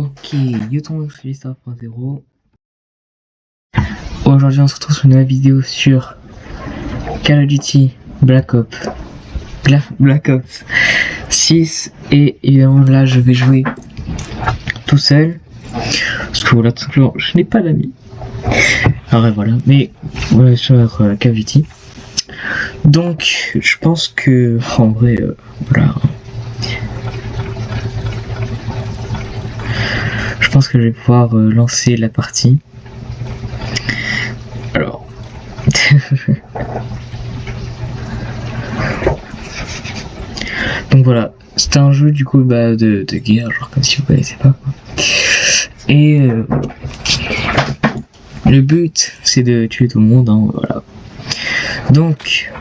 Ok, Yoton Star.0. Aujourd'hui on se retrouve sur une nouvelle vidéo sur Call of Duty Black Ops 6 et évidemment là je vais jouer tout seul parce que voilà tout simplement je n'ai pas d'amis. Alors voilà, mais voilà sur Call of Duty. Donc je pense que en vrai voilà. Je pense que je vais pouvoir lancer la partie. Alors. Donc voilà, c'est un jeu du coup de guerre, genre comme si vous connaissez pas quoi. Et le but c'est de tuer tout le monde, hein, voilà. Donc,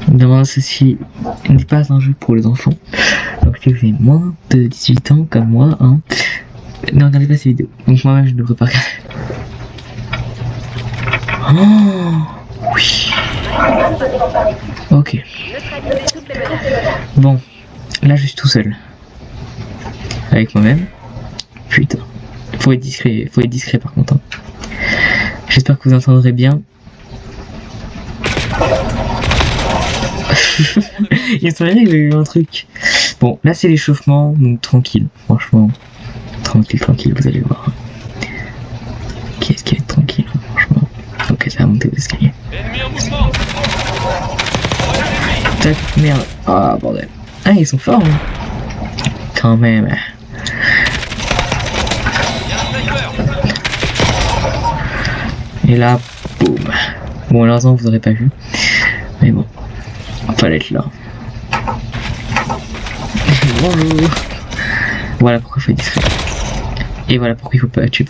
évidemment ceci n'est pas un jeu pour les enfants. Donc si vous avez moins de 18 ans comme moi, hein, ne regardez pas ces vidéos. Donc moi-même je ne devrais pas regarder. Oh oui. Ok. Bon, là je suis tout seul. Avec moi-même. Putain. Faut être discret par contre. Hein. J'espère que vous entendrez bien. Il semblait que j'ai eu un truc. Bon, là c'est l'échauffement, donc tranquille, franchement. Tranquille, vous allez voir. Qu'est-ce qui est tranquille, franchement. Ok, ça va monter aux escaliers. Tac, merde. Ah, bordel. Ah, ils sont forts, hein. Quand même. Et là, boum. Bon, malheureusement, vous aurez pas vu. Mais bon, fallait être là. Bonjour. Voilà pourquoi il faut être discret. Et voilà pourquoi il faut pas tuer.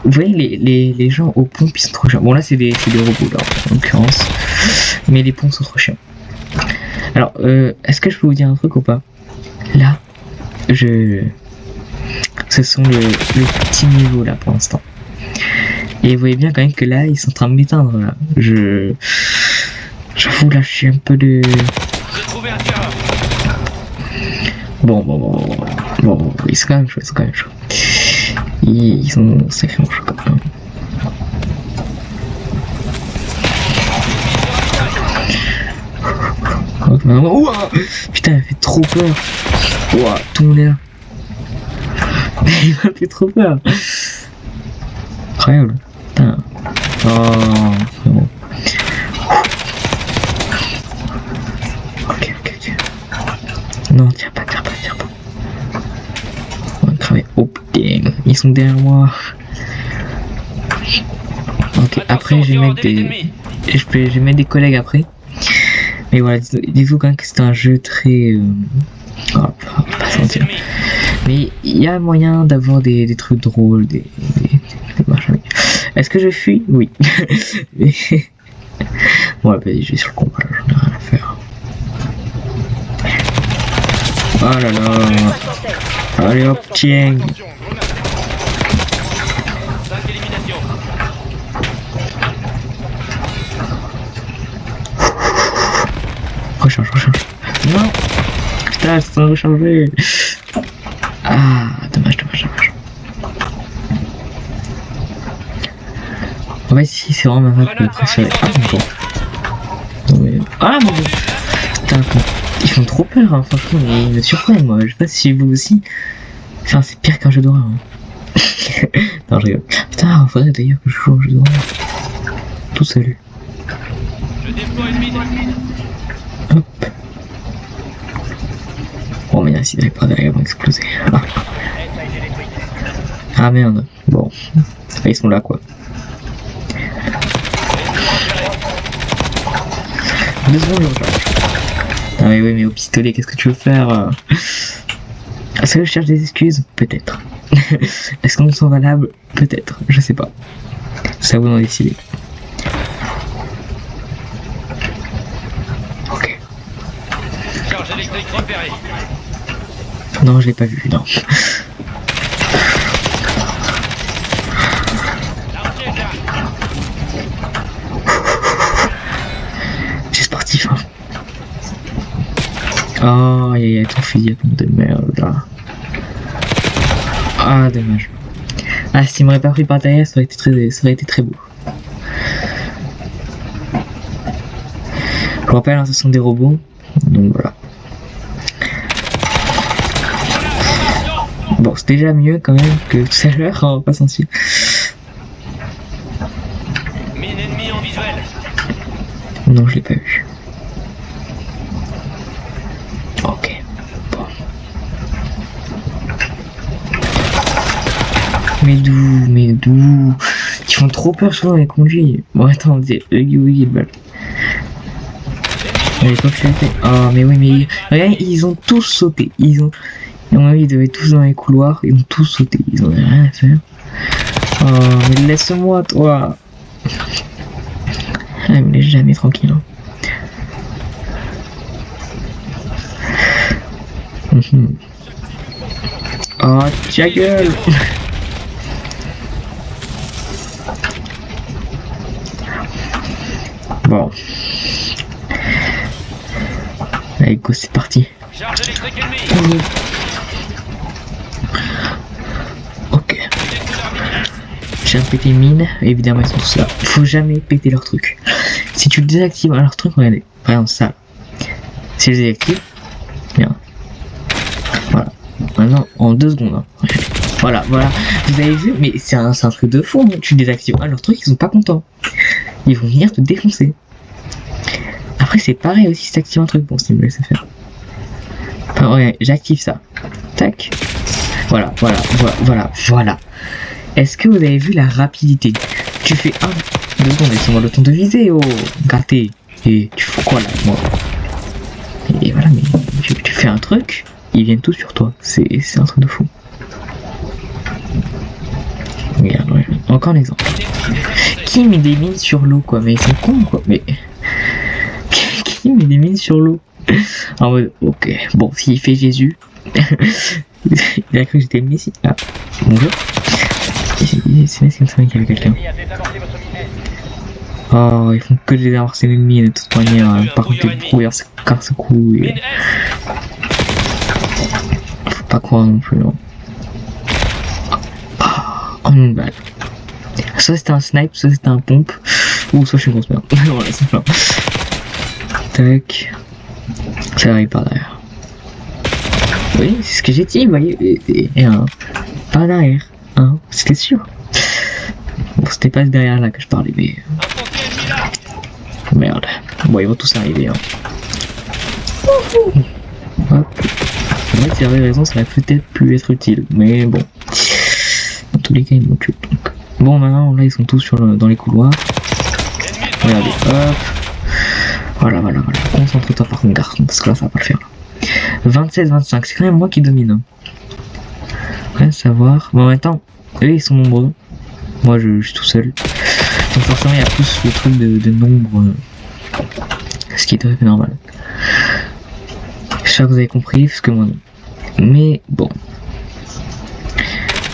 Vous voyez les gens aux pompes ils sont trop chiants. Bon là c'est des robots là en l'occurrence. Mais les pompes sont trop chiants. Alors est-ce que je peux vous dire un truc ou pas? Là ce sont le petit niveau là pour l'instant. Et vous voyez bien quand même que là ils sont en train de m'éteindre là. J'avoue là je suis un peu de. Bon, ils sont quand même chauds, Ils sont sacrément chauds quand même. Ouah, putain, il fait trop peur. Ouah, tout le monde est là. Il m'a fait trop peur. Incroyable. Putain. Oh, c'est bon. Ok. Non, tiens pas. On va cramer. Oh putain, ils sont derrière moi. Ok, après je vais mettre des collègues après. Mais voilà, dites-vous quand même que c'est un jeu très... pas sentir. Mais il y a moyen d'avoir des trucs drôles, des machins. Est-ce que je fuis? Oui. Mais... Bon, bah, je vais sur le combat, là, j'en ai rien à faire. Oh là là. Allez hop, tiens. Recharge. Non. Putain, c'est en recharger. Ah, dommage. En fait, ici, c'est vraiment ma map préférée. Ah, mon dieu. Putain, ils font trop peur, hein, franchement, ils me surprennent, moi. Je sais pas si vous aussi. Enfin, c'est pire qu'un jeu d'horreur. Hein. Non, je rigole. Putain, il faudrait d'ailleurs que je joue au jeu d'horreur. Tout seul. Hop. Oh, mais là, s'il n'arrive pas derrière, ils vont exploser. Ah merde. Bon. Ils sont là, quoi. 2 secondes, je recharge. Ah oui, mais au pistolet, qu'est-ce que tu veux faire? Est-ce que je cherche des excuses? Peut-être. Est-ce qu'elles sont valables? Peut-être. Je sais pas. C'est à vous d'en décider. Ok. Charge électrique repérée. Non, je l'ai pas vu, non. C'est sportif, hein. Oh, il y a ton fusil de merde là. Ah, dommage. Ah, s'il m'aurait pas pris par derrière, ça aurait été très beau. Je vous rappelle, hein, ce sont des robots. Donc voilà. Bon, c'est déjà mieux quand même que tout à l'heure, on va pas s'en suivre. Mine ennemie en visuel. Non, je l'ai pas vu. Ok. Bon. Mais d'où ils font trop peur souvent les conduits. Bon, attends, c'est oui, le balle. Allez, pas fait. Oh, mais oui, mais regarde, ils ont tous sauté. Ils devaient tous dans les couloirs. Ils ont tous sauté. Ils ont rien à faire. Oh, mais laisse-moi, toi. Ah, me laisse jamais tranquille. Hein. Oh, ta gueule. Bon. Allez, go, c'est parti. Charge électrique ennemie. Ok. J'ai pété une mine, évidemment ils sont tous là. Faut jamais péter leur truc. Si tu le désactives leur truc, regardez. Par exemple ça. Si je le désactive, bien. Voilà. Maintenant en 2 secondes. Hein. Voilà. Vous avez vu, mais c'est un truc de fou. Hein. Tu désactives leur truc, ils sont pas contents. Ils vont venir te défoncer. Après c'est pareil aussi si tu actives un truc. Bon, si me laisse faire. Enfin, regarde, j'active ça. Tac. Voilà. Est-ce que vous avez vu la rapidité? Tu fais 1, 2 secondes, laisse-moi le temps de viser, oh gâté. Et tu fais quoi là, moi? Et voilà, mais tu fais un truc, ils viennent tous sur toi. C'est un truc de fou. Regarde, ouais. Encore un exemple. Qui met des mines sur l'eau, quoi? Mais ils sont cons, quoi. Mais qui met des mines sur l'eau? En mode, ok, bon, s'il fait Jésus, il a cru que j'étais le Messie. Ah, bonjour. C'est qu'il y avait quelqu'un. Oh, ils font que désamorcer l'ennemi de toute manière. Hein. Par contre, les brouillards, car ce coup. Et... Faut pas croire non plus. Non. Oh, une balle. Soit c'était un snipe, soit c'était un pompe, ou soit je suis une grosse merde. Voilà, c'est plein. Tac. Ça arrive par derrière. Oui, c'est ce que j'ai dit, vous voyez. Et par derrière. Hein, c'était sûr. Bon, c'était pas derrière là que je parlais, mais... Merde. Bon, ils vont tous arriver, hein. Hop. En fait, s'il avait raison, ça aurait peut-être pu être utile, mais bon. Dans tous les cas, ils m'ont tué, donc... Bon, maintenant, là, ils sont tous dans les couloirs. Regardez, hop. Voilà. Concentre-toi par contre, garçon, parce que là, ça va pas le faire, là. 27-25, c'est quand même moi qui domine, hein. Rien à savoir. Bon, attends, eux ils sont nombreux. Moi je suis tout seul. Donc forcément il y a plus le truc de nombre. Ce qui est tout à fait normal. J'espère que vous avez compris, parce que moi non. Mais bon.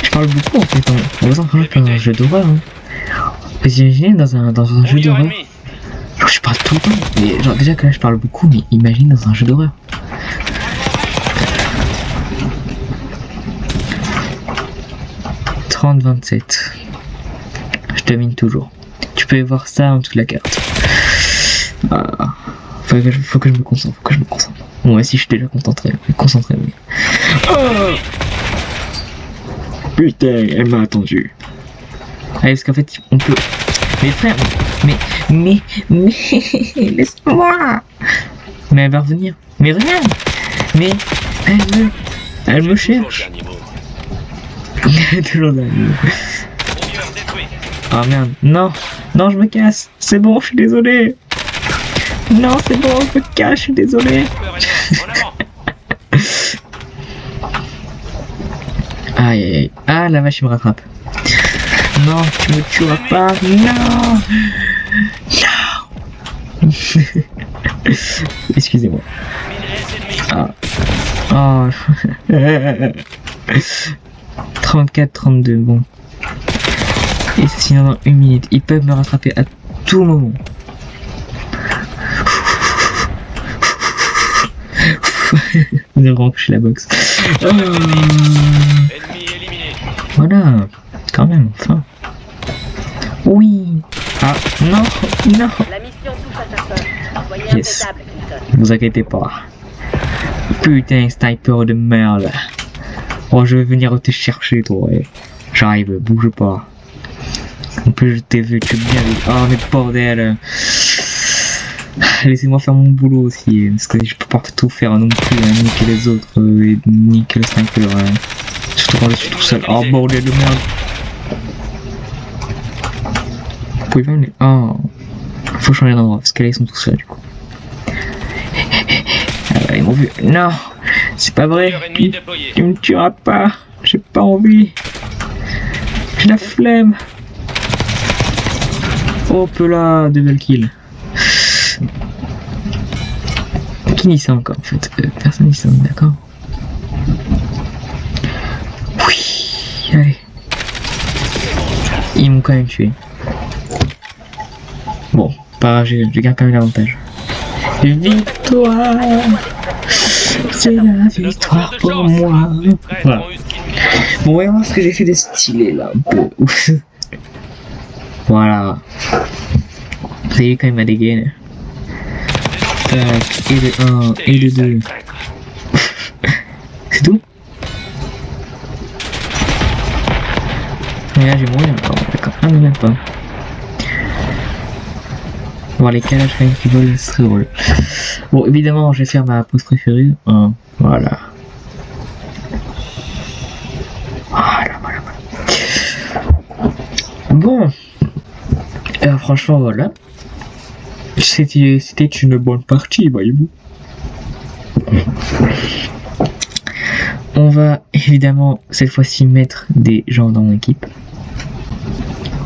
Je parle beaucoup en fait. On va s'en parler dans un jeu d'horreur. Hein. Vous imaginez dans un jeu d'horreur. Genre je parle tout le temps. Mais genre déjà que là je parle beaucoup, mais imagine dans un jeu d'horreur. 30-27. Je domine toujours. Tu peux voir ça en toute la carte. Ah. Faut que je me concentre. Bon, ouais, si je suis déjà concentré. Oui. Oh putain, elle m'a attendu. Allez, parce qu'en fait, on peut... Mais frère, mais... Laisse-moi. Mais elle va revenir. Mais regarde. Mais... Elle me cherche. Toujours là. Ah merde, non, je me casse. C'est bon, je suis désolé. Non, c'est bon, je me cache, je suis désolé. Aïe. Ah, la vache, il me rattrape. Non, tu me tueras pas. Non. Excusez-moi. Ah. Oh. 34-32, bon. Et c'est sinon dans 1 minute. Ils peuvent me rattraper à tout moment. On est vraiment couché la boxe. Ennemi éliminé. Non, non. La mission touche à sa fin. Soyez Yes. impeccable, Clinton. Ne vous inquiétez pas. Putain, sniper de merde. Oh, je vais venir te chercher, toi. Ouais. J'arrive, bouge pas. En plus, je t'ai vu, tu es bien vu. Oh, mais bordel. Laissez-moi faire mon boulot aussi, parce que je peux pas tout faire non plus, hein, niquer les autres et niquer le sniper. Hein. Surtout quand je suis tout seul. Oh, bordel de merde. Vous pouvez pas venir. Oh. Faut changer d'endroit, parce que là, ils sont tout seuls, du coup. Ah bah, ils m'ont vu. Non, c'est pas vrai. Plusieurs ennemis déployés. Tu me tueras pas. J'ai pas envie. J'ai la flemme. Hop là, double kill. Qui dit ça encore en fait? Personne dit ça, d'accord? Oui, allez. Ils m'ont quand même tué. Bon, pas grave, je garde quand même l'avantage. Victoire! C'est la victoire pour moi! Voilà. Bon, voyons voir ce que j'ai fait de stylé là, un peu. Voilà. Vous avez vu quand même ma dégaine. Tac, et de 1, et de 2. C'est tout? Mais là j'ai mouru encore, d'accord. Ah mais même pas. Voir les calages quand même qui volent, ce serait drôle. Bon, évidemment, je vais faire ma pause préférée. Voilà. Voilà. Bon. Franchement, voilà. C'était une bonne partie, voyez-vous. On va évidemment cette fois-ci mettre des gens dans mon équipe.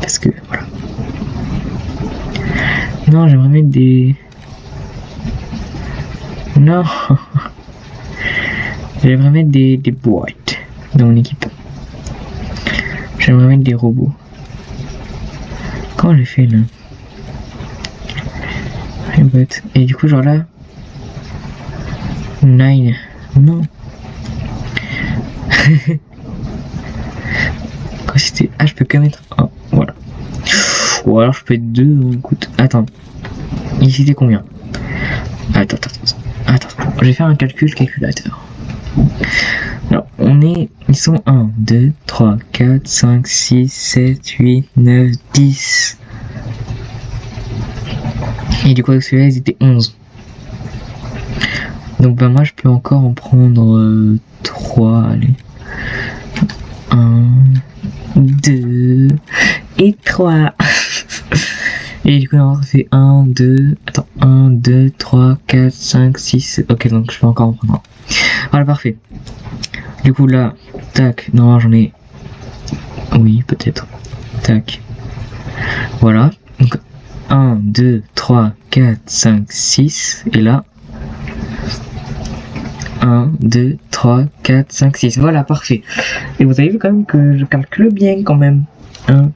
Parce que voilà. Non, j'aimerais mettre des... Non. J'aimerais mettre des boîtes dans mon équipe. J'aimerais mettre des robots. Comment j'ai fait là? Et du coup genre là 9 non. Quoi c'était? Ah je peux que mettre 1, voilà. Ou alors je peux être 2, écoute. Attends. Ici c'était combien? Attends. Je vais faire un calculateur. Alors ils sont 1, 2, 3, 4, 5, 6, 7, 8, 9, 10. Et du coup avec celui-là ils étaient 11. Donc bah moi je peux encore en prendre 3, allez. 1, 2 et 3. Et du coup ça fait 1, 2, attends, 1, 2, 3, 4, 5, 6, ok donc je peux encore en prendre un. Voilà parfait. Du coup là, tac, non j'en ai... Oui peut-être. Tac. Voilà. Donc 1, 2, 3, 4, 5, 6, et là 1, 2, 3, 4, 5, 6, voilà, parfait. Et vous avez vu quand même que je calcule bien quand même. Hein.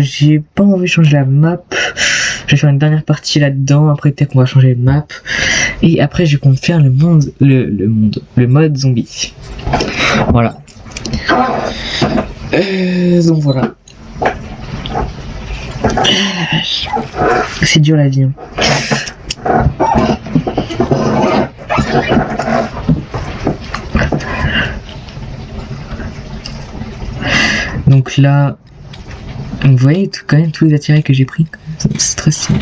J'ai pas envie de changer la map. Je vais faire une dernière partie là-dedans, après peut-être qu'on va changer de map. Et après je compte faire le mode zombie. Voilà. Donc voilà. C'est dur la vie. Hein. Donc là, vous voyez quand même tous les attirés que j'ai pris. C'est stressant.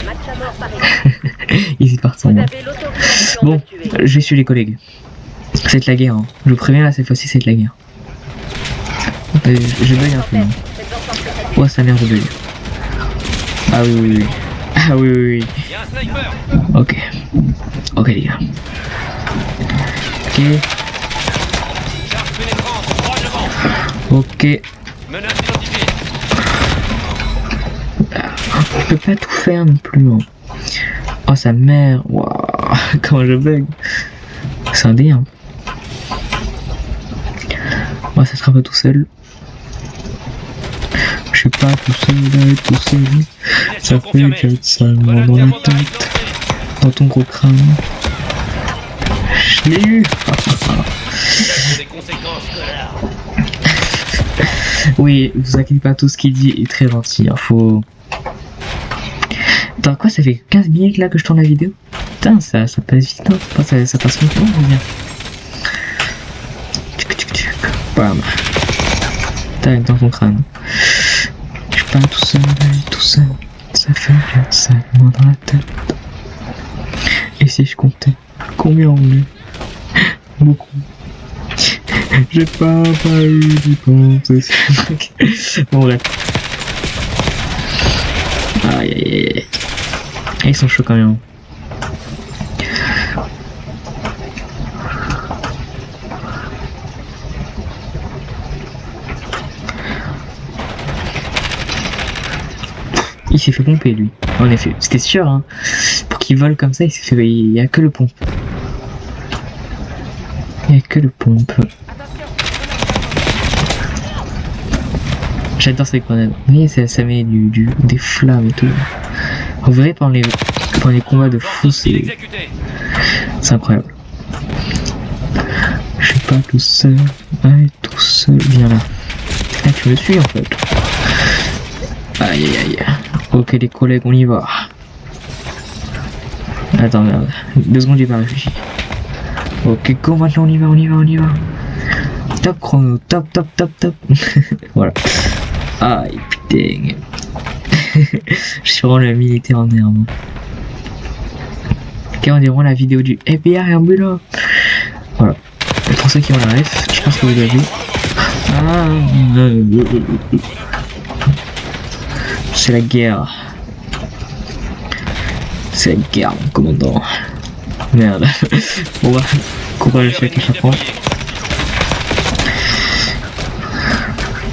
Ils y partent sans moi. Bon, je suis les collègues. C'est la guerre. Hein. Je vous préviens là, cette fois-ci c'est la guerre. Je bug un peu. Hein. Oh sa mère, je bug. Ah oui. Ah oui. Ok les gars. Ok. Je peux pas tout faire non plus. Hein. Oh sa mère. Waouh. Comment je bug. C'est un dé. Hein. Moi ça sera pas tout seul. Je suis pas tout seul. Ça fait 4 salement dans la tête. Dans ton gros crâne. Je l'ai eu. Oui, vous inquiétez pas, tout ce qu'il dit est très gentil. Hein. Faut. Attends, quoi, ça fait 15 minutes là que je tourne la vidéo? Putain, ça passe vite, hein. Ça passe longtemps, on revient. Bam. Tac, dans ton crâne. Je suis pas tout seul. Ça fait rien, ça me dans la tête. Et si je comptais, combien on est? Beaucoup. J'ai pas eu d'y penser. Bon, bref. Aïe aïe aïe. Ils sont chauds quand même. Il s'est fait pomper lui. En effet, c'était sûr hein. Pour qu'il vole comme ça, il s'est fait. Il y a que le pompe. Il y a que le pompe. J'adore ces grenades. Vous voyez, ça met des flammes et tout. En vrai, pendant les combats de fou, c'est incroyable. Je suis pas tout seul. Ouais, tout seul. Viens là. Ah, tu me suis en fait. Aïe aïe aïe. Ok les collègues, on y va. Attends, merde. 2 secondes, j'ai pas réfléchi. Ok, go, maintenant on y va. Top chrono, top. Voilà. Aïe putain. Je suis vraiment le militaire en herbe. Ok, on dirait la vidéo du FBI ambulant. Voilà. Pour ceux qui ont la ref, je pense que vous l'avez vu. C'est la guerre. C'est la guerre, mon commandant. Merde. Bon bah, courage avec l'échappement.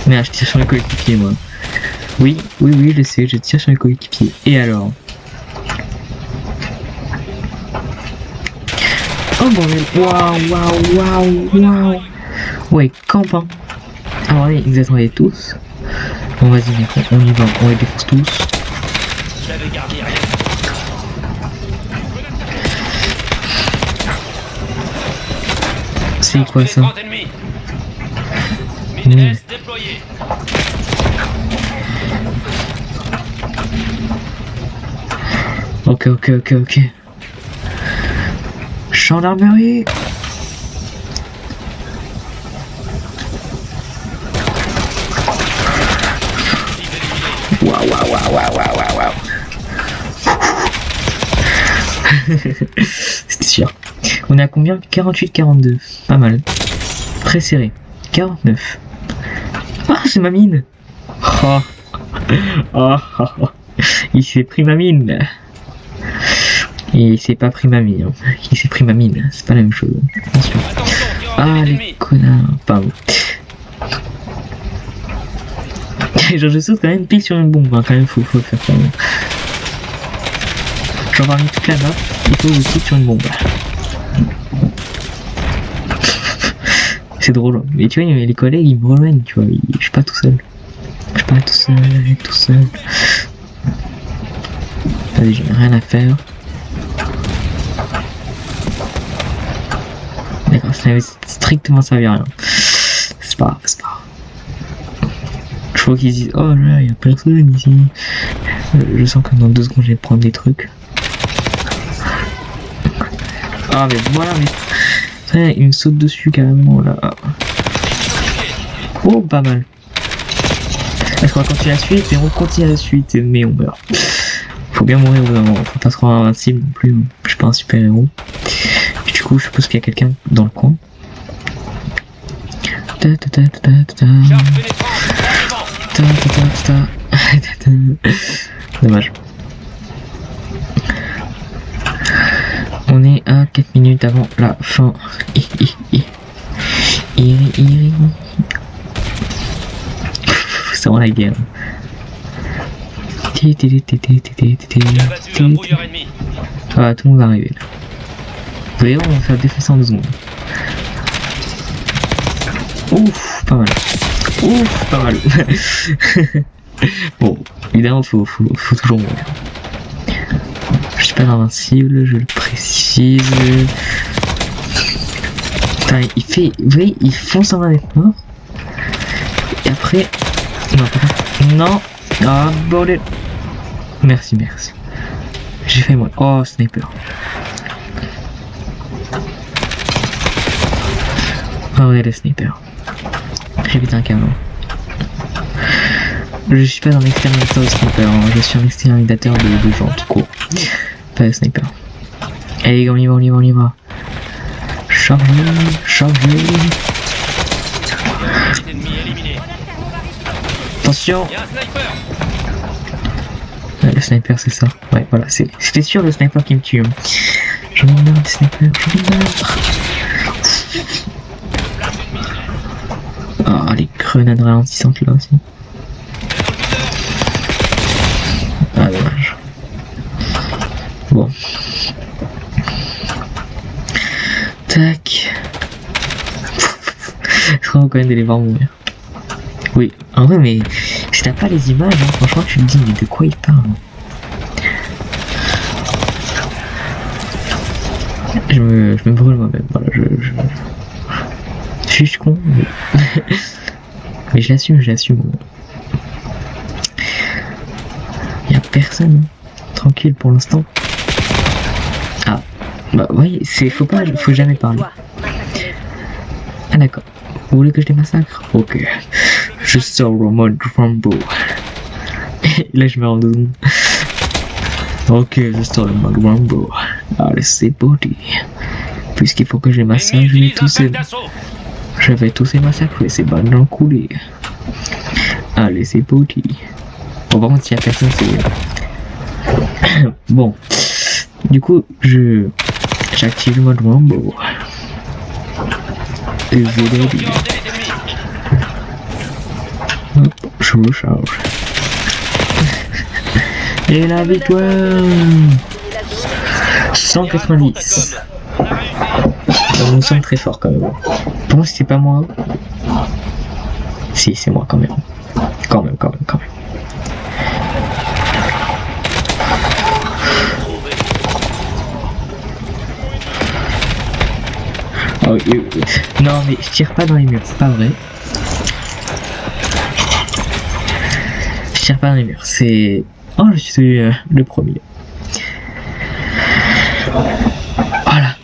Merde, je tire sur mes coéquipiers, moi. Oui, je sais, je tire sur mes coéquipiers. Et alors? Oh bordel. Waouh. Ouais, camp, hein. Alors, ils nous attendaient tous. Bon, vas-y, mec, on y va, on les défonce tous. C'est quoi ça? Ok. Gendarmerie. Waouh. C'était sûr. On est à combien? 48-42. Pas mal. Très serré. 49. Ah, c'est ma mine. Oh. Il s'est pris ma mine. Il s'est pas pris ma mine. Hein. Il s'est pris ma mine. C'est pas la même chose. Attention. Ah, les connards. Pardon. Genre, je saute quand même pile sur une bombe. Hein. Quand même, faut le faire. Genre, parmi toute la map, il faut que je saute sur une bombe. C'est drôle. Mais tu vois, les collègues, ils me rejoignent. Tu vois, je suis pas tout seul. Tout seul. Vas-y, j'ai rien à faire. D'accord, ça n'avait strictement servi à rien. C'est pas grave. Je crois qu'ils disent, oh là, il y a personne ici. Je sens que dans 2 secondes, je vais prendre des trucs. Ah, mais voilà, mais. Il me saute dessus carrément là. Oh, pas mal. Parce qu'on va continuer la suite et on continue la suite, mais on meurt. Faut bien mourir au bout d'un moment, faut pas se rendre invincible non plus. Je suis pas un super héros. Et du coup, je suppose qu'il y a quelqu'un dans le coin. Dommage. On est à 4 minutes avant la fin. C'est vraiment la guerre. Ah, tout le monde va arriver là. Vous voyez, on va faire défoncer en 2 secondes. Ouf, pas mal. Bon, évidemment, faut toujours mourir. Je suis pas invincible, je le précise. Putain, vous voyez, il fonce en un être mort. Et après... Non, non. Ah, bordel. Merci. J'ai fait moi. Oh, sniper. Ah ouais, le sniper. J'ai pété un câble. Je suis pas un exterminateur de sniper, hein. Je suis un exterminateur de gens tout court. Pas de sniper. Allez, on y va. Chargez. Ennemi éliminé. Attention. Il y a un sniper. Ouais, le sniper, c'est ça. Ouais, voilà, c'était sûr le sniper qui me tue. J'en ai marre des snipers, Ah, les grenades ralentissantes là aussi. Ah, dommage. Bon. Tac. C'est vraiment quand même de les voir mourir. Oui, en vrai, mais si t'as pas les images, hein, franchement, tu te dis, mais de quoi il parle? Je me brûle moi-même, voilà, je suis juste con, mais je l'assume. Y'a personne, tranquille pour l'instant. Ah, bah oui, faut jamais parler. Ah d'accord, vous voulez que je les massacre? Ok, je sors en mode Rambo. Là je me rends 2 secondes. Ok, je sors le mode Rambo. Allez, c'est parti. Puisqu'il faut que je les massacre, je vais tous les massacrer, ces balles dans le couler. Allez, c'est parti. Bon, par contre, s'il y a personne, c'est... Bon. Du coup, j'active le mode Rambo. Et hop, je recharge. Et la victoire 190. Nous sommes très forts quand même. Pour moi, c'est pas moi. Si, c'est moi quand même. Quand même. Oh, non, mais je tire pas dans les murs, c'est pas vrai. Je tire pas dans les murs, c'est... Oh, je suis le premier. Voilà.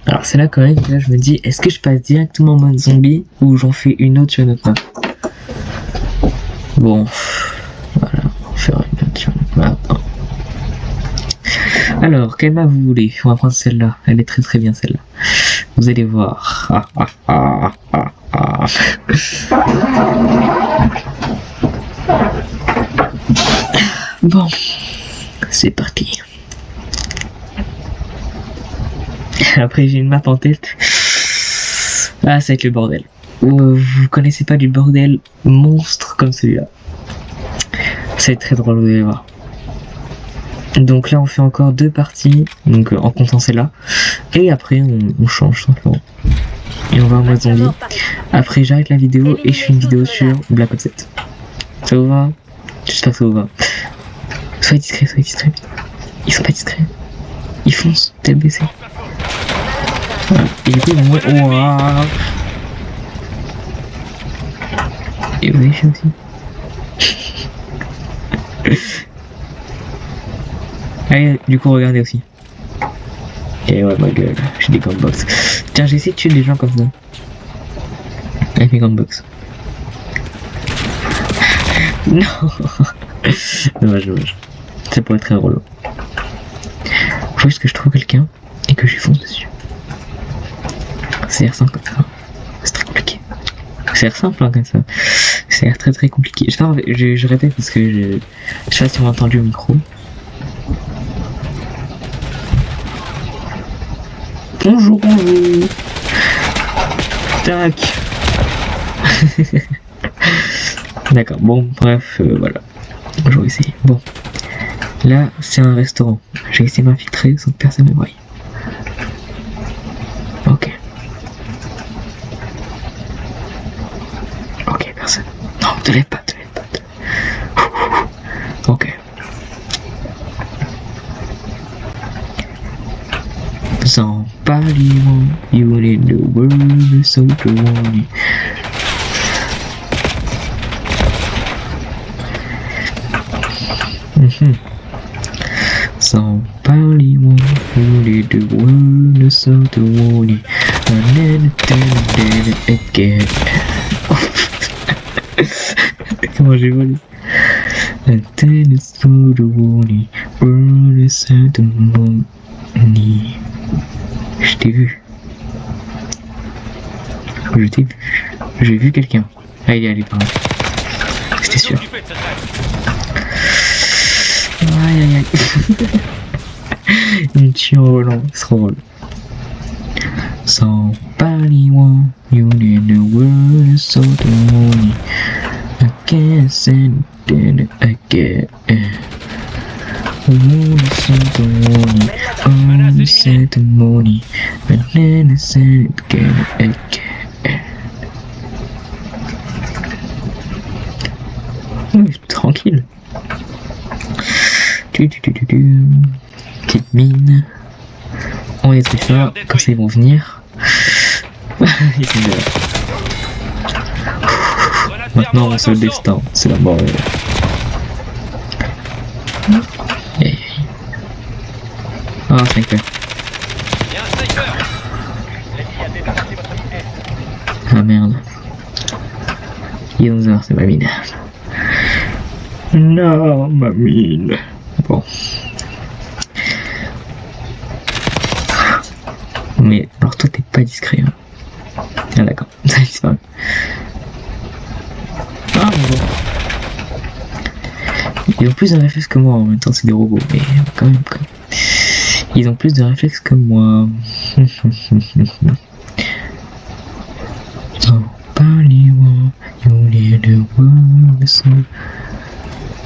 Alors c'est là quand même que là je me dis, est-ce que je passe directement en mode zombie ou j'en fais une autre sur une autre map? Bon, voilà, on va faire une autre sur une autre map. Alors, quelle map vous voulez? On va prendre celle-là, elle est très très bien celle-là. Vous allez voir. Bon, c'est parti. Après j'ai une map en tête. Ah, ça va être le bordel. Vous connaissez pas du bordel monstre comme celui-là. Ça va être très drôle, vous allez voir. Donc là on fait encore 2 parties, donc en comptant celle-là. Et après on change simplement. Et on va en mode zombie. Après j'arrête la vidéo et je fais une vidéo sur Black Ops 7. Ça vous va? J'espère que ça vous va. Soyez discret. Ils sont pas discrets. Ils foncent, tête baissée. Voilà. Et du coup ils vont mourir. Wow. Et vous avez fait aussi. Allez, du coup regardez aussi. Et ouais, ma gueule, j'ai des gunbox. Tiens, j'ai essayé de tuer des gens comme ça. Avec mes gunbox. Non. Dommage. Ça pourrait être très drôle. Faut juste que je trouve quelqu'un et que je lui fonce dessus. C'est l'air simple comme ça. C'est très compliqué. C'est l'air simple hein, comme ça. C'est l'air très très compliqué. Je répète parce que je sais pas si on a entendu au micro. Bonjour. Tac. D'accord, bon, bref, voilà. Je vais essayer. Bon. Là, c'est un restaurant. J'ai essayé de m'infiltrer sans que personne me voie. Ok, personne. Non, te lève pas. Ok. Somebody want you in the world, so the one. Somebody want you in the world, so the one. And then again. Comment j'ai volé? And then it's so the one, world, so the one. Je t'ai vu. Je t'ai vu. J'ai vu quelqu'un. Ah, il est allé par là. C'était sûr. Occupé de cette règle. Aïe aïe aïe. Il me tue en volant, c'est trop drôle. Somebody want you in the world, so the money. I can't send it again. Oh, send the money. Oh, send the money. And then I send it again. Tranquille. Petite mine. On les détruit ça, comme ça ils vont venir. Ils sont là. Maintenant mon seul destin, c'est la mort. Ah, sniper. Il y a un sniper. Ah merde. User, c'est ma mine. Non, ma mine. Bon. Mais alors toi t'es pas discret. Hein. Ah d'accord, ça a disparu. Ah bon. Ils ont plus de réflexes que moi en même temps, c'est des robots, mais quand même. Ils ont plus de réflexes que moi.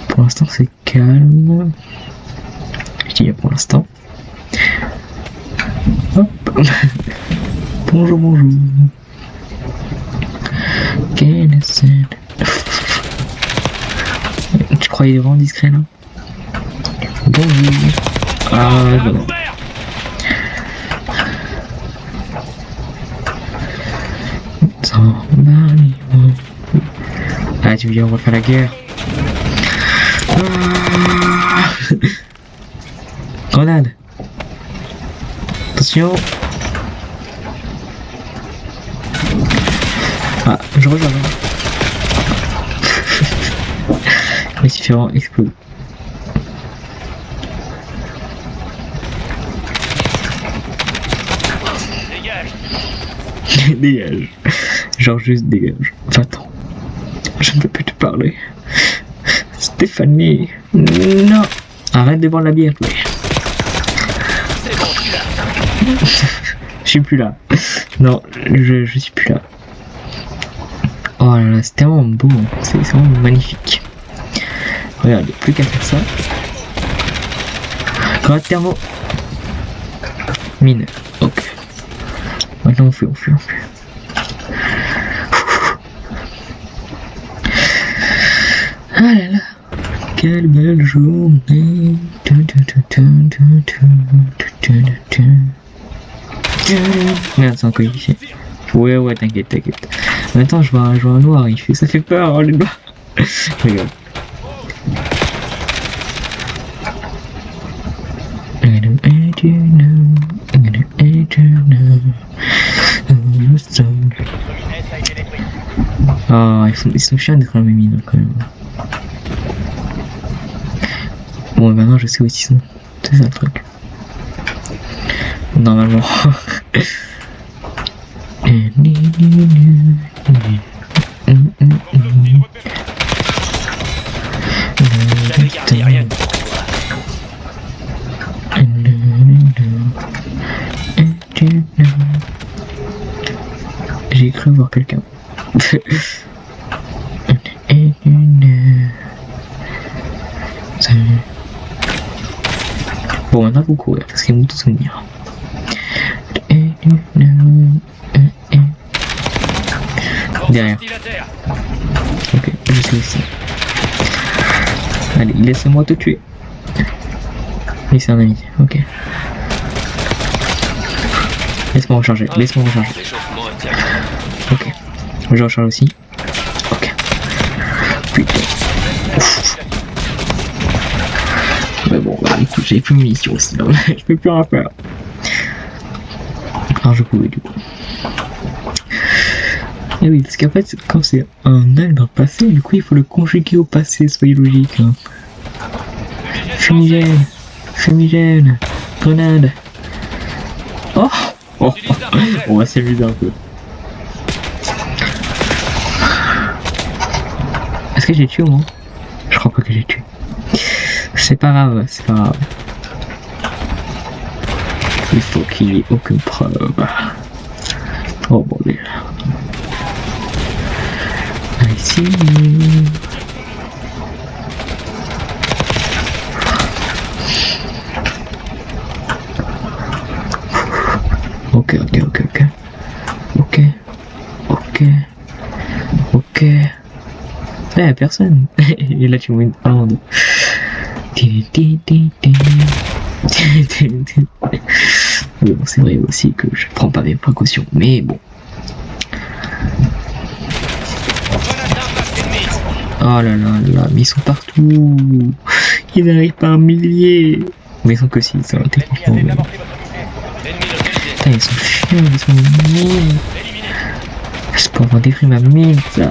Pour l'instant c'est calme. Je dis pour l'instant. Hop. Bonjour, bonjour. Tu croyais vraiment discret là? Bonjour. Ah non. Ah tu viens, on va faire la guerre. Ah. Grenade. Attention. Ah, je rejoins. Les différents explosent. Dégage. Dégage. Genre juste dégage. Va-t'en. Je ne peux plus te parler. Stéphanie. Non. Arrête de boire la bière, toi. C'est bon, tu l'as. Je suis plus là. Non, je suis plus là. Oh là là, c'est tellement beau. C'est vraiment magnifique. Regarde, il n'y a plus qu'à faire ça. Grenade thermo. Mine. Ok. Maintenant on fuit. Ah là là. Quelle belle journée. Merde, c'est un coéquipier. Ouais, t'inquiète. En même temps, je vois un noir, ça fait peur, oh, les noirs. Regarde. Ah, ils sont chiants d'être dans mes mines quand même. Bon, maintenant je sais où ils sont. C'est ça le truc. Normalement. J'avais gardé rien que pour toi. J'ai cru voir quelqu'un. Bon, maintenant faut courir parce qu'il y a beaucoup de souvenirs. Derrière. Ok, je suis ici. Allez, laisse-moi te tuer. Oui, c'est un ami, ok. Laisse-moi recharger, laisse-moi recharger. L'échauffement est bien. Ok. Je recharge aussi. Ok. Putain. Ouf. Mais bon, bah, écoute, j'ai plus de munitions aussi, là. Je peux plus rien faire. Alors je pouvais du coup. Et oui, parce qu'en fait, quand c'est un L dans le passé, du coup, il faut le conjuguer au passé, soyez logique. Hein. Fumigène, fumigène, grenade. Oh, oh, oh. On va s'amuser un peu. Est-ce que j'ai tué au moins? Je crois pas que j'ai tué. C'est pas grave, c'est pas grave. Il faut qu'il n'y ait aucune preuve. Oh bordel. Ici. Ok. Là y'a personne. Et là tu vois une bande. Mais bon, c'est vrai aussi que je prends pas mes précautions, mais bon. Oh là, mais ils sont partout. Ils arrivent par milliers. Mais ils sont que 6, hein, techniquement. Mais... Putain, ils sont chiants, ils sont 1000. C'est pour avoir détruit ma mine, ça.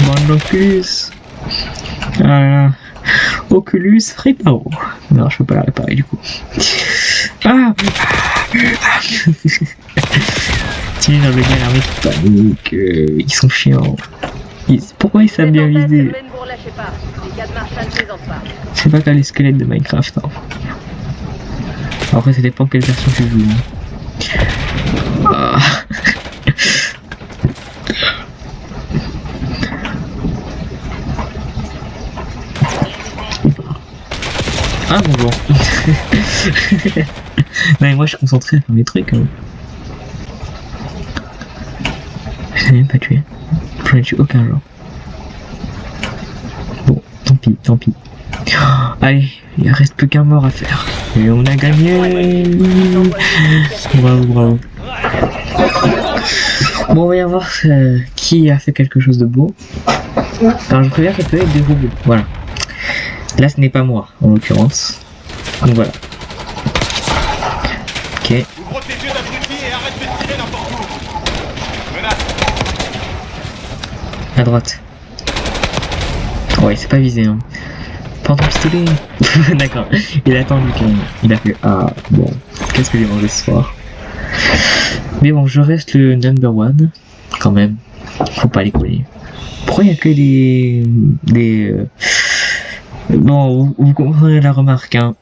Bande d'Oculus. Ah là là. Oculus réparo. Non, je peux pas la réparer du coup. Ah. Tiens, dans le gars, l'armée qui panique. Ils sont chiants. Pourquoi ils savent bien viser? C'est pas comme les squelettes de Minecraft. Hein. Après, ça dépend quelle version tu joues. Ah. Ah bonjour. Non mais moi je suis concentré à faire mes trucs. Hein. Je n'ai même pas tué. Je n'ai tué aucun genre. Bon, tant pis. Oh, allez, il reste plus qu'un mort à faire. Et on a gagné. Bravo. Bon, on va y voir qui a fait quelque chose de beau. Alors je préviens, ça peut être des robots. Voilà. Là, ce n'est pas moi, en l'occurrence. Donc voilà. Ok. Ouvre tes yeux d'abruti et arrête de tirer n'importe où. Menace. À droite. Ouais, c'est pas visé, hein. Prends ton pistolet. D'accord. Il a attendu quand même. Il a fait ah bon. Qu'est-ce que j'ai mangé ce soir? Mais bon, je reste le number one. Quand même. Faut pas les coller. Pourquoi il y a que des bon, vous comprenez la remarque, hein.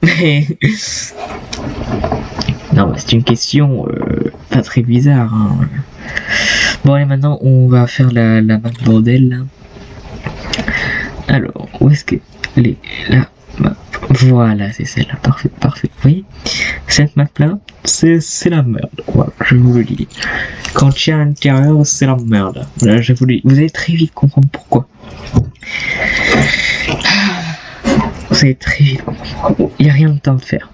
Non, c'est une question pas très bizarre, hein. Bon, allez, maintenant, on va faire la map bordel, là. Alors, où est-ce que... la map... Voilà, c'est celle-là, parfait. Vous voyez? Cette map-là, c'est la merde. Voilà, je vous le dis. Quand tu es à l'intérieur, c'est la merde. Là, je vous le dis. Vous allez très vite comprendre pourquoi. Vous allez très vite. Il n'y a rien de temps de faire.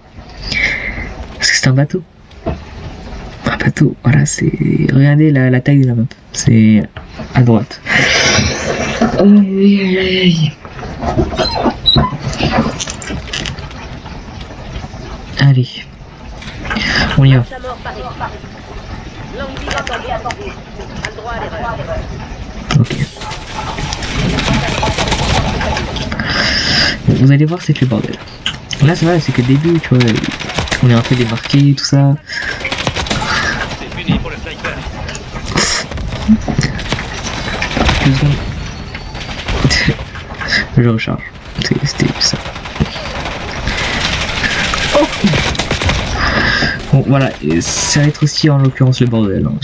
Parce que c'est un bateau. Un bateau, voilà, c'est... Regardez la taille de la map. C'est à droite. Aïe. Allez. On y va. Ok. Vous allez voir, c'est le bordel. Là, c'est vrai, c'est que le début, tu vois, on est un peu démarqué, tout ça. C'est fini pour le sniper. 2 secondes. Je recharge. C'était ça. Oh bon, voilà, ça va être aussi en l'occurrence le bordel. Hein.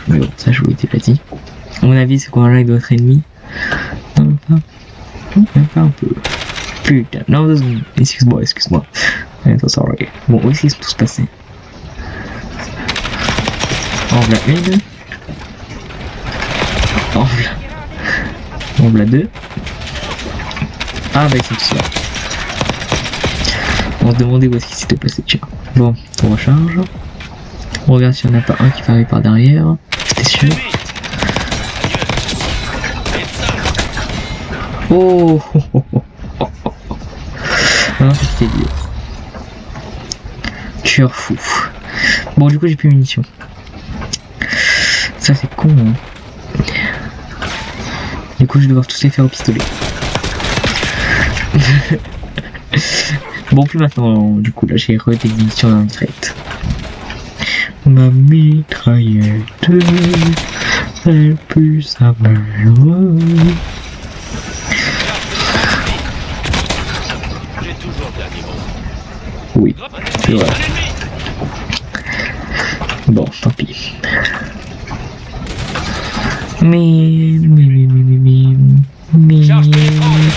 Mais bon, ça, je vous l'ai déjà dit. À mon avis, c'est qu'on là, il doit être ennemi. Non, même pas. Non, même pas un peu. Putain, non, 2 secondes. Excuse-moi. Sorry. Bon, où est-ce qu'ils sont tous passés? En voilà une. En voilà 2. Ah bah ils sont tous là. On se demandait où est-ce qu'il s'était passé, tiens. Bon, on recharge. On regarde s'il n'y en a pas un qui va arriver par derrière. T'es sûr? Oh, oh, oh, oh, oh, oh. Non, c'était lieu. Tueur fou. Bon, du coup, j'ai plus de munitions. Ça, c'est con, hein. Du coup, je vais devoir tous les faire au pistolet. Bon, plus maintenant, du coup, là, j'ai des munitions dans la mitraillette. Ma mitraillette, elle pue sa mesure. J'ai toujours le dernier mot. Oui, c'est vrai. Bon, tant pis. Charge téléphone,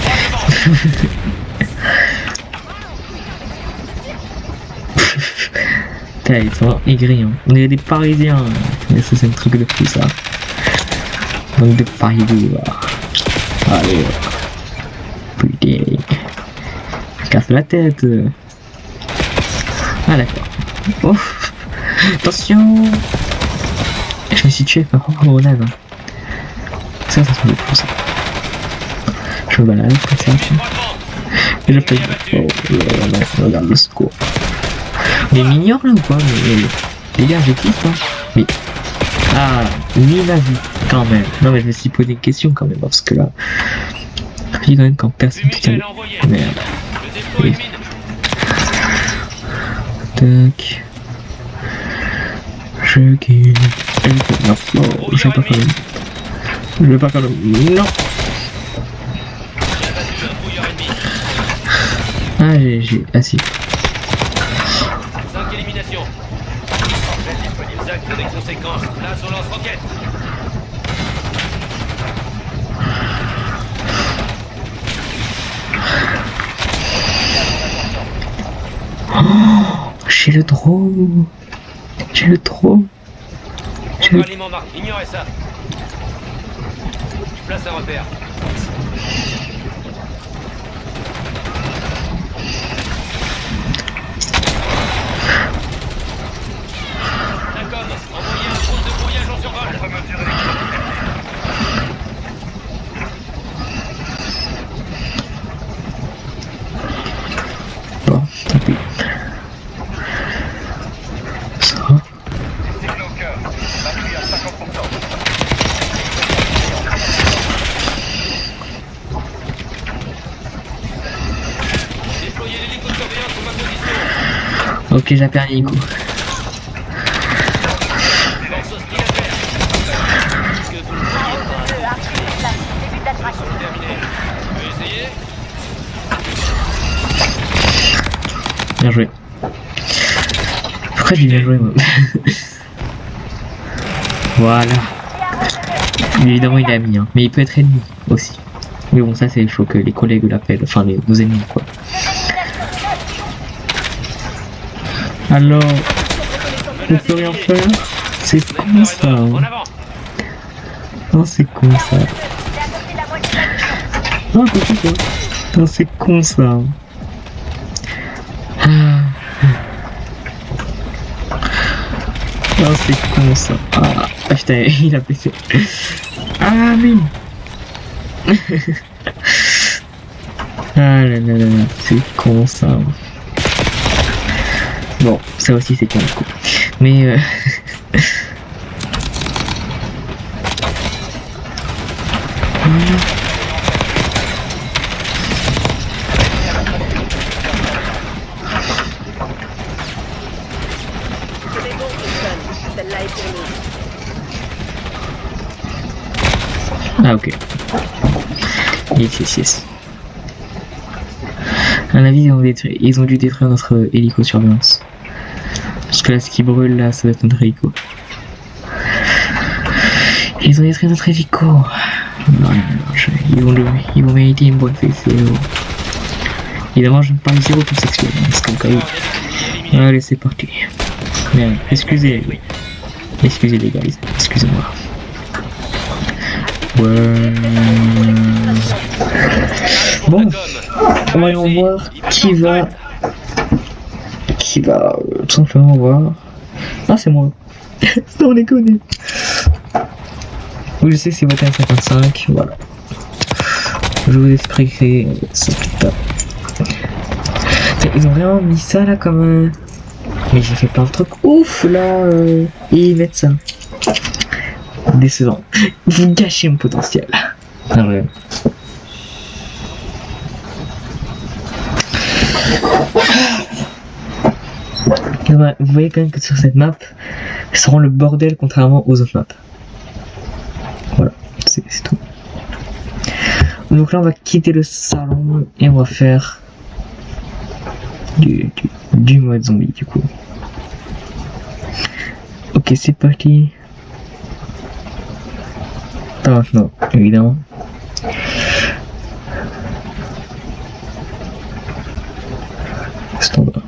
Putain, ils sont aigris, hein. On est des Parisiens. Mais ça, c'est un truc de fou, ça. Donc des Parisiens. Allez. Putain. Casse la tête. Ah, d'accord. Oh. Attention. Je me suis tué par une grenade. Ça se fait pour ça. Je me balade, comme ça. Et je fais. Oh, regarde le score. Mais m'ignore là ou quoi? Mais les gars, j'existe, hein. Mais. Ah, lui il m'a vu, quand même. Non, mais je me suis posé une question quand même, parce que là. Je dis quand même quand personne tout à l'heure. Merde. Oui. Tac. Je gagne. Non, non, je vais pas faire le. Je vais pas faire le. Non! Ah, j'ai. Ah si. 5 éliminations. Les actes des conséquences. Place au lance-roquette. Oh, j'ai le drone. J'ai le drone. Contre aliment marque. Ignorez ça. Je place un repère. D'accord. Envoyez un drone de brouillage en survol. Bon, tant pis. Ça. Déployez l'hélico de surveillance sur ma position. Ok, j'ai perdu Nico. Force hostile à terre. Que vous le voyez pas. Début d'attraction. Terminé. Vous pouvez essayer? Bien joué. Pourquoi j'ai bien joué moi? Voilà. Évidemment il est ami, hein. Mais il peut être ennemi aussi. Mais bon, ça c'est il faut que les collègues l'appellent, enfin nos ennemis quoi. Alors, on peut rien faire? C'est con ça. En Hein. avant. Non, c'est con ça. Non, c'est quoi? Non, c'est con ça. Ah. Non, c'est con ça. Ah, putain, il a pété. Ah, mais. Ah là là là là, c'est con ça. Bon, ça aussi c'est con du coup. Mais C'est bon, Houston. Celle-là est pour nous. ah ok. Yes. À mon avis, ils ont dû détruire notre hélico surveillance. Parce que là, ce qui brûle là, ça doit être notre hélico. Ils ont détruit notre hélico. Non, ils vont mériter une bonne fesse. Évidemment, je ne parle zéro pour sexuel, c'est comme cas où. Allez, c'est parti. Merde, excusez les gars, excusez-moi. Ouais. Bon, on va aller voir qui va tout simplement voir. Ah, c'est moi. On les connaît. Oui, je sais que c'est votre 55, voilà. Je vous expliquerai ça plus tard. Ils ont vraiment mis ça là comme mais j'ai fait plein de trucs ouf là et ils mettent ça. Décevant. Vous gâchez mon potentiel. Ah ouais. Ouais, vous voyez quand même que sur cette map, ça rend le bordel contrairement aux autres maps. Voilà, c'est tout. Donc là on va quitter le salon et on va faire du mode zombie du coup. Ok, c'est parti. Pas maintenant, évidemment. Standard.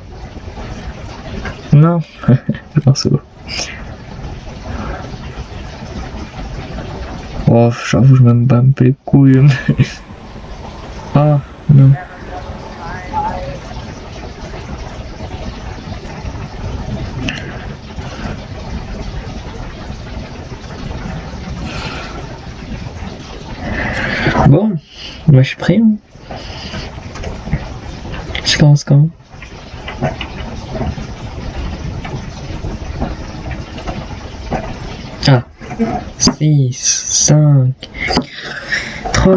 Non, morceau. Oh, j'avoue, je m'aime pas un peu les couilles. Ah, non. Bon, moi je suis prêt. Hein. Je commence quand? Ah, 6, 5, 3,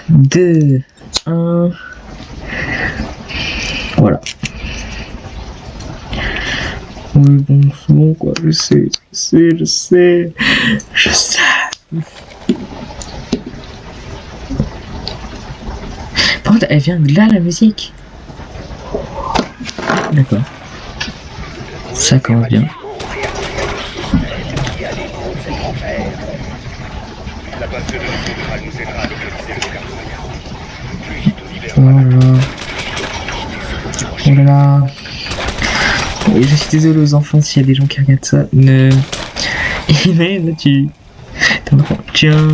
2, 1. Voilà. Oui, bon, c'est bon quoi, je sais. Par contre, elle vient de là la musique. D'accord. Ça commence bien. Oh là là. Et je suis désolé aux enfants s'il y a des gens qui regardent ça. Mais là tu... Tiens.